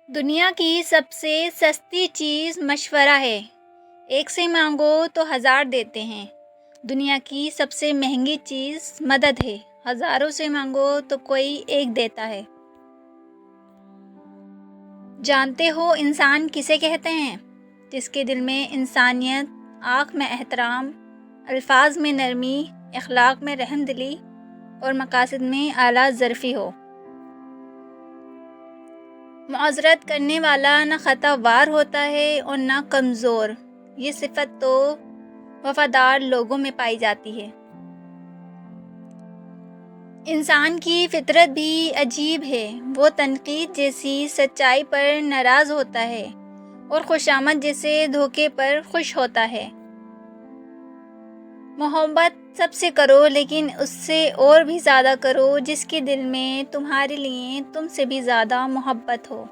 دنیا کی سب سے سستی چیز مشورہ ہے۔ ایک سے مانگو تو 1000 دیتے ہیں۔ دنیا کی سب سے مہنگی چیز مدد ہے۔ ہزاروں سے مانگو تو کوئی ایک دیتا ہے۔ جانتے ہو انسان کسے کہتے ہیں؟ جس کے دل میں انسانیت، آنکھ میں احترام، الفاظ میں نرمی، اخلاق میں رحم دلی اور مقاصد میں اعلیٰ ظرفی ہو۔ معذرت کرنے والا نہ خطا وار ہوتا ہے اور نہ کمزور۔ یہ صفت تو وفادار لوگوں میں پائی جاتی ہے۔ انسان کی فطرت بھی عجیب ہے۔ وہ تنقید جیسی سچائی پر ناراض ہوتا ہے اور خوشامد جیسے دھوکے پر خوش ہوتا ہے۔ محبت سب سے کرو، لیکن اس سے اور بھی زیادہ کرو جس کے دل میں تمہارے لیے تم سے بھی زیادہ محبت ہو۔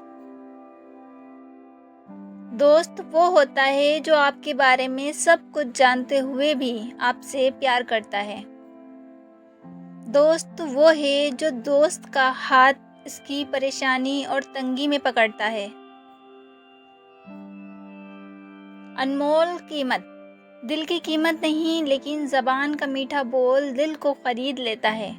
دوست وہ ہوتا ہے جو آپ کے بارے میں سب کچھ جانتے ہوئے بھی آپ سے پیار کرتا ہے۔ دوست وہ ہے جو دوست کا ہاتھ اس کی پریشانی اور تنگی میں پکڑتا ہے۔ انمول قیمت دل کی قیمت نہیں، لیکن زبان کا میٹھا بول دل کو خرید لیتا ہے۔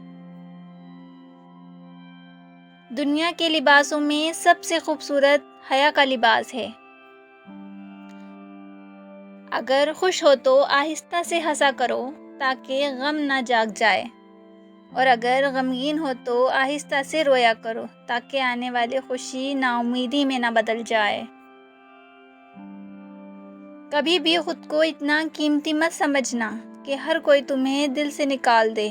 دنیا کے لباسوں میں سب سے خوبصورت حیا کا لباس ہے۔ اگر خوش ہو تو آہستہ سے ہنسا کرو تاکہ غم نہ جاگ جائے، اور اگر غمگین ہو تو آہستہ سے رویا کرو تاکہ آنے والی خوشی نا امیدی میں نہ بدل جائے۔ کبھی بھی خود کو اتنا قیمتی مت سمجھنا کہ ہر کوئی تمہیں دل سے نکال دے،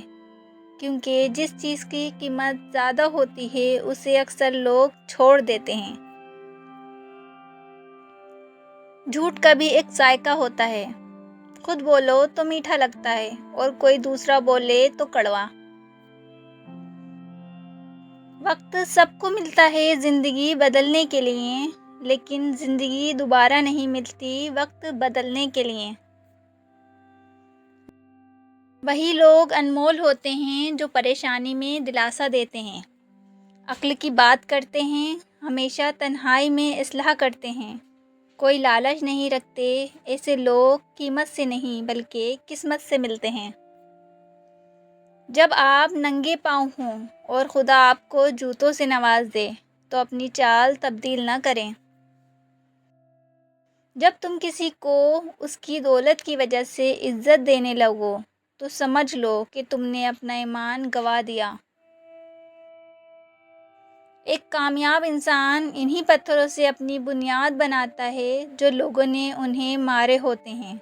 کیونکہ جس چیز کی قیمت زیادہ ہوتی ہے اسے اکثر لوگ چھوڑ دیتے ہیں۔ جھوٹ کا بھی ایک ذائقہ ہوتا ہے۔ خود بولو تو میٹھا لگتا ہے اور کوئی دوسرا بولے تو کڑوا۔ وقت سب کو ملتا ہے زندگی بدلنے کے لیے، لیکن زندگی دوبارہ نہیں ملتی وقت بدلنے کے لیے۔ وہی لوگ انمول ہوتے ہیں جو پریشانی میں دلاسا دیتے ہیں، عقل کی بات کرتے ہیں، ہمیشہ تنہائی میں اصلاح کرتے ہیں، کوئی لالچ نہیں رکھتے۔ ایسے لوگ قیمت سے نہیں بلکہ قسمت سے ملتے ہیں۔ جب آپ ننگے پاؤں ہوں اور خدا آپ کو جوتوں سے نواز دے تو اپنی چال تبدیل نہ کریں۔ جب تم کسی کو اس کی دولت کی وجہ سے عزت دینے لگو تو سمجھ لو کہ تم نے اپنا ایمان گنوا دیا۔ ایک کامیاب انسان انہی پتھروں سے اپنی بنیاد بناتا ہے جو لوگوں نے انہیں مارے ہوتے ہیں۔